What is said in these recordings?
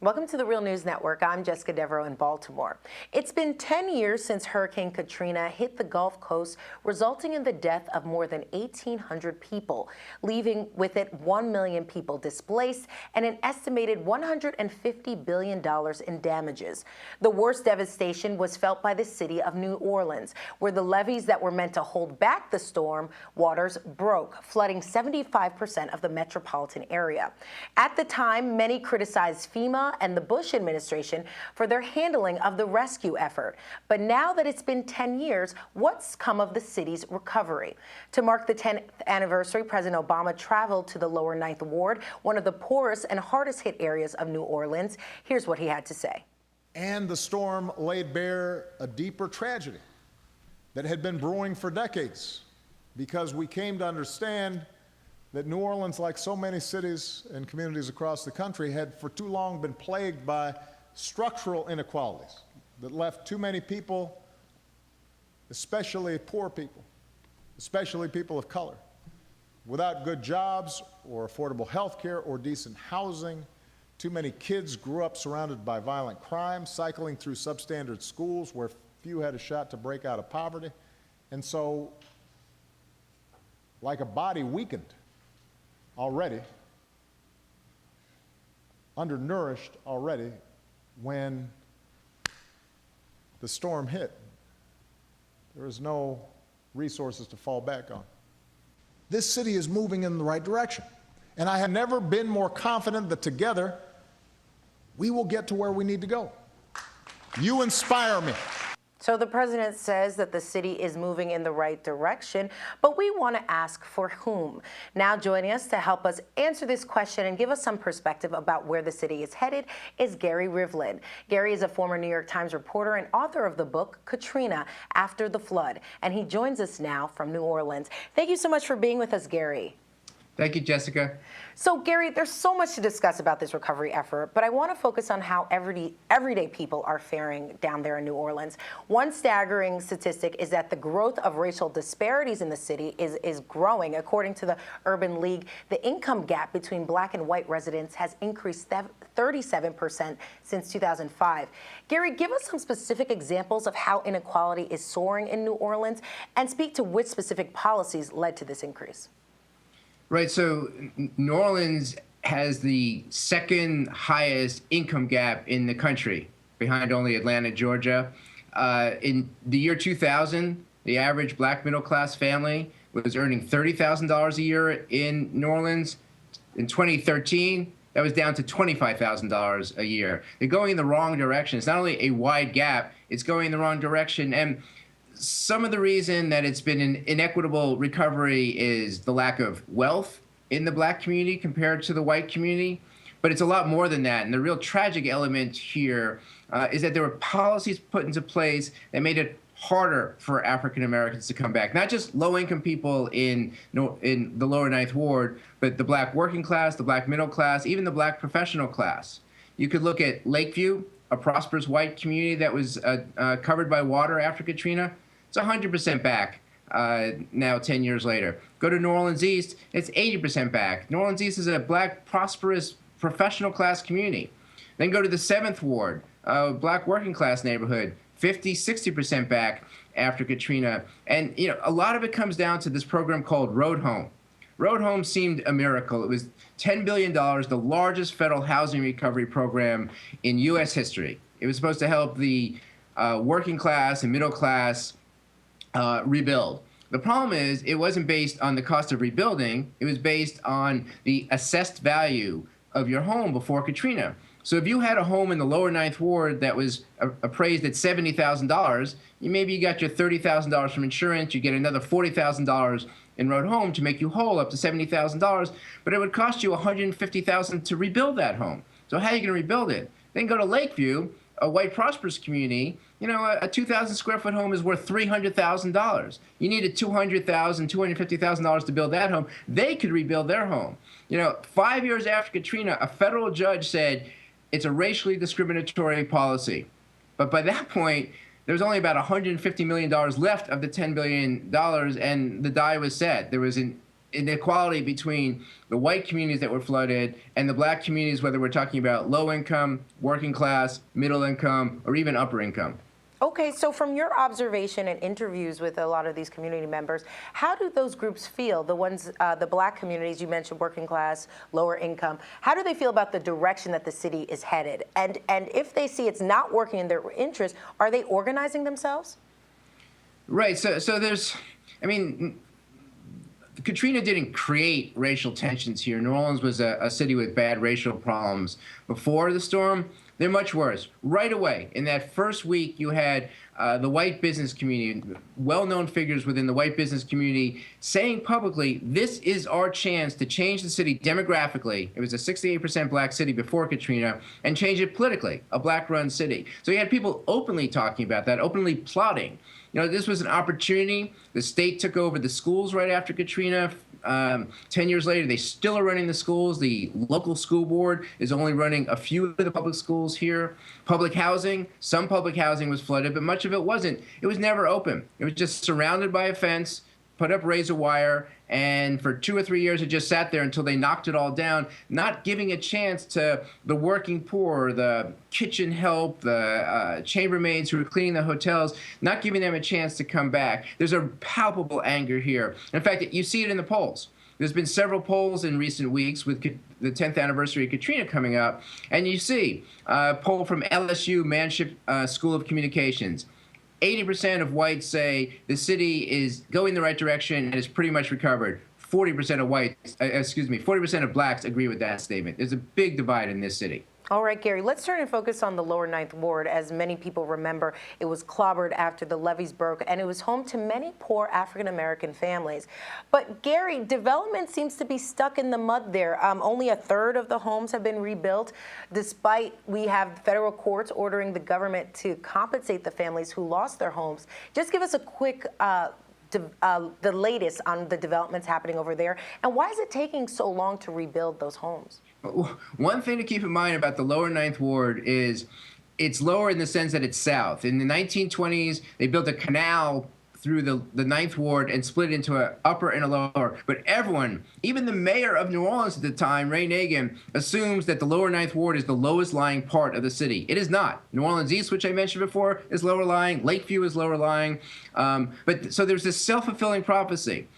Welcome to the Real News Network. I'm Jessica Devereaux in Baltimore. It's been 10 years since Hurricane Katrina hit the Gulf Coast, resulting in the death of more than 1,800 people, leaving with it 1 million people displaced and an estimated $150 billion in damages. The worst devastation was felt by the city of New Orleans, where the levees that were meant to hold back the storm waters broke, flooding 75% of the metropolitan area. At the time, many criticized FEMA and the Bush administration for their handling of the rescue effort. But now that it's been 10 years, what's come of the city's recovery? To mark the 10th anniversary, President Obama traveled to the lower Ninth Ward, one of the poorest and hardest hit areas of New Orleans. Here's what he had to say. And the storm laid bare a deeper tragedy that had been brewing for decades, because we came to understand that New Orleans, like so many cities and communities across the country, had for too long been plagued by structural inequalities that left too many people, especially poor people, especially people of color, without good jobs or affordable health care or decent housing. Too many kids grew up surrounded by violent crime, cycling through substandard schools where few had a shot to break out of poverty. And so, like a body weakened already, undernourished already, when the storm hit, there was no resources to fall back on. This city is moving in the right direction, and I have never been more confident that together we will get to where we need to go. You inspire me. So the president says that the city is moving in the right direction, but we want to ask for whom. Now joining us to help us answer this question and give us some perspective about where the city is headed is Gary Rivlin. Gary is a former New York Times reporter and author of the book Katrina, After the Flood, and he joins us now from New Orleans. Thank you so much for being with us, Gary. Thank you, Jessica. So, Gary, there's so much to discuss about this recovery effort, but I want to focus on how everyday people are faring down there in New Orleans. One staggering statistic is that the growth of racial disparities in the city is growing. According to the Urban League, the income gap between black and white residents has increased 37% since 2005. Gary, give us some specific examples of how inequality is soaring in New Orleans and speak to which specific policies led to this increase. Right, so New Orleans has the second highest income gap in the country, behind only Atlanta, Georgia. In the year 2000, the average black middle-class family was earning $30,000 a year in New Orleans. In 2013, that was down to $25,000 a year. They're going in the wrong direction. It's not only a wide gap, it's going in the wrong direction. And some of the reason that it's been an inequitable recovery is the lack of wealth in the black community compared to the white community. But it's a lot more than that. And the real tragic element here is that there were policies put into place that made it harder for African Americans to come back. Not just low-income people in the lower Ninth Ward, but the black working class, the black middle class, even the black professional class. You could look at Lakeview, a prosperous white community that was covered by water after Katrina. It's 100% back now 10 years later. Go to New Orleans East, it's 80% back. New Orleans East is a black, prosperous, professional class community. Then go to the 7th Ward, a black working class neighborhood, 50, 60% back after Katrina. And a lot of it comes down to this program called Road Home. Road Home seemed a miracle. It was $10 billion, the largest federal housing recovery program in U.S. history. It was supposed to help the working class and middle class rebuild. The problem is it wasn't based on the cost of rebuilding. It was based on the assessed value of your home before Katrina. So if you had a home in the lower Ninth Ward that was appraised at $70,000, maybe you got your $30,000 from insurance, you get another $40,000 in Road Home to make you whole up to $70,000, but it would cost you $150,000 to rebuild that home. So how are you going to rebuild it? Then go to Lakeview, a white prosperous community. A 2,000 square foot home is worth $300,000. You needed $200,000, $250,000 to build that home. They could rebuild their home. 5 years after Katrina, a federal judge said it's a racially discriminatory policy. But by that point, there was only about $150 million left of the $10 billion, and the die was set. There was an inequality between the white communities that were flooded and the black communities, whether we're talking about low income, working class, middle income, or even upper income. Okay, so from your observation and interviews with a lot of these community members, how do those groups feel? The ones, the black communities, you mentioned working class, lower income. How do they feel about the direction that the city is headed? And if they see it's not working in their interest, are they organizing themselves? Right. So there's, I mean, Katrina didn't create racial tensions here. New Orleans was a city with bad racial problems before the storm. They're much worse. Right away, in that first week, you had the white business community, well-known figures within the white business community, saying publicly, this is our chance to change the city demographically. It was a 68% black city before Katrina, and change it politically, a black-run city. So you had people openly talking about that, openly plotting. You know, this was an opportunity. The state took over the schools right after Katrina. 10 years later, they still are running the schools. The local school board is only running a few of the public schools here. Public housing, some public housing was flooded, but much of it wasn't. It was never open. It was just surrounded by a fence, put up razor wire, and for 2 or 3 years, it just sat there until they knocked it all down, not giving a chance to the working poor, the kitchen help, the chambermaids who were cleaning the hotels, not giving them a chance to come back. There's a palpable anger here. In fact, you see it in the polls. There's been several polls in recent weeks with the 10th anniversary of Katrina coming up, and you see a poll from LSU Manship School of Communications. 80% of whites say the city is going the right direction and is pretty much recovered. 40% of whites, 40% of blacks agree with that statement. There's a big divide in this city. All right, Gary, let's turn and focus on the lower Ninth Ward. As many people remember, it was clobbered after the levees broke, and it was home to many poor African-American families. But Gary, development seems to be stuck in the mud there. Only a third of the homes have been rebuilt, despite we have federal courts ordering the government to compensate the families who lost their homes. Just give us a quick the latest on the developments happening over there, and why is it taking so long to rebuild those homes? One thing to keep in mind about the lower Ninth Ward is it's lower in the sense that it's south. In the 1920s, they built a canal through the Ninth Ward and split it into an upper and a lower. But everyone, even the mayor of New Orleans at the time, Ray Nagin, assumes that the lower Ninth Ward is the lowest lying part of the city. It is not. New Orleans East, which I mentioned before, is lower lying. Lakeview is lower lying. So there's this self-fulfilling prophecy.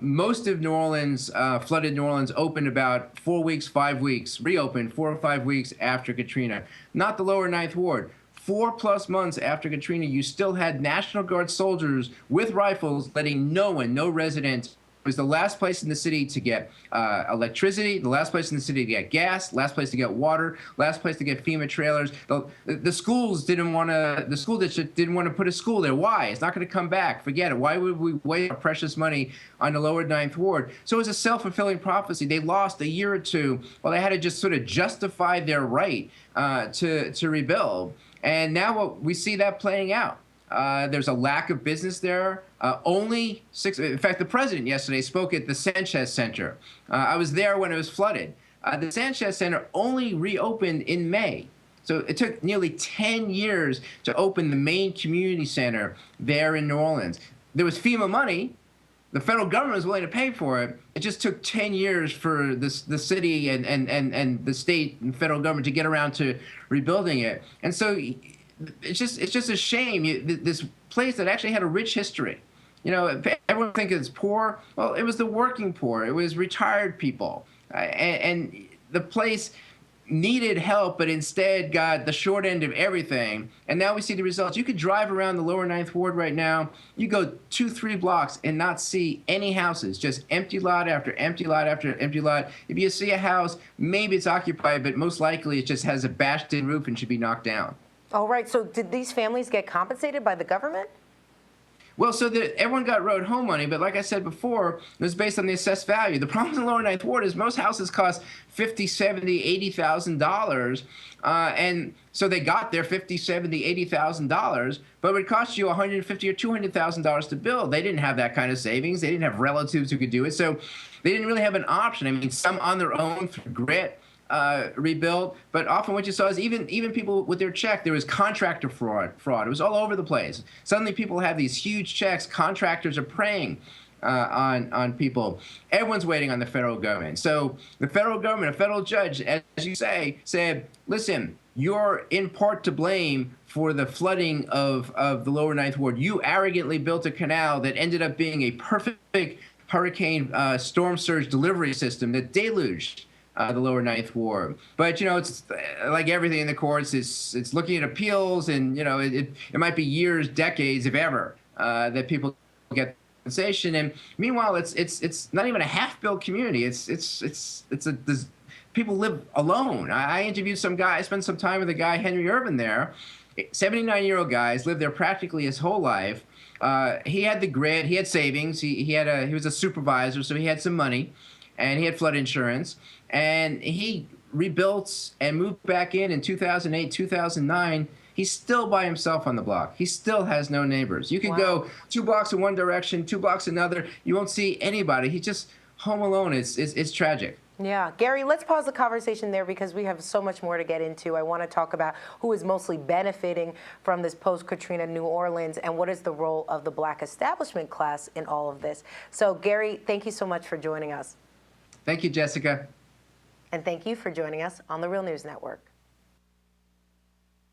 Most of New Orleans, flooded New Orleans, opened about 4 weeks, 5 weeks, reopened 4 or 5 weeks after Katrina. Not the lower Ninth Ward. 4+ months after Katrina, you still had National Guard soldiers with rifles letting no one, no resident. It was the last place in the city to get electricity, the last place in the city to get gas, last place to get water, last place to get FEMA trailers. The schools didn't want to, the school district didn't want to put a school there. Why? It's not going to come back. Forget it. Why would we waste our precious money on the lower Ninth Ward? So it was a self-fulfilling prophecy. They lost a year or two. Well, they had to just sort of justify their right to rebuild. And now we see that playing out. There's a lack of business there. In fact, the president yesterday spoke at the Sanchez Center. I was there when it was flooded. The Sanchez Center only reopened in May. So it took nearly 10 years to open the main community center there in New Orleans. There was FEMA money. The federal government was willing to pay for it. It just took 10 years for the city and the state and federal government to get around to rebuilding it. And so it's just a shame. This place that actually had a rich history. You know, everyone thinks it's poor. Well, it was the working poor. It was retired people. And the place needed help, but instead got the short end of everything. And now we see the results. You could drive around the lower Ninth Ward right now. You go 2-3 blocks and not see any houses, just empty lot after empty lot after empty lot. If you see a house, maybe it's occupied, but most likely it just has a bashed-in roof and should be knocked down. All right, so did these families get compensated by the government? Well, so everyone got road home money, but like I said before, it was based on the assessed value. The problem in the lower Ninth Ward is most houses cost $50,000, $70,000, $80,000, and so they got their $50,000, $70,000, $80,000, but it would cost you $150,000 or $200,000 to build. They didn't have that kind of savings. They didn't have relatives who could do it, so they didn't really have an option. I mean, some on their own through grit. Rebuild, but often what you saw is even people with their check, there was contractor fraud. It was all over the place. Suddenly people have these huge checks. Contractors are praying on people. Everyone's waiting on the federal government. So the federal government, a federal judge, as you say, said, listen, you're in part to blame for the flooding of the lower Ninth Ward. You arrogantly built a canal that ended up being a perfect hurricane storm surge delivery system that deluged the lower Ninth Ward. But, it's like everything in the courts, it's looking at appeals, and, it might be years, decades, if ever, that people get compensation. And meanwhile, it's not even a half-built community. There's people live alone. I interviewed some guy, I spent some time with a guy, Henry Irvin there, 79-year-old guy, he's lived there practically his whole life. He had the grit, he had savings, he was a supervisor, so he had some money, and he had flood insurance, and he rebuilt and moved back in 2008, 2009. He's still by himself on the block. He still has no neighbors. You can go 2 blocks in one direction, 2 blocks another. You won't see anybody. He's just home alone. It's tragic. Yeah. Gary, let's pause the conversation there because we have so much more to get into. I want to talk about who is mostly benefiting from this post-Katrina New Orleans and what is the role of the Black establishment class in all of this. So, Gary, thank you so much for joining us. Thank you, Jessica. And thank you for joining us on the Real News Network.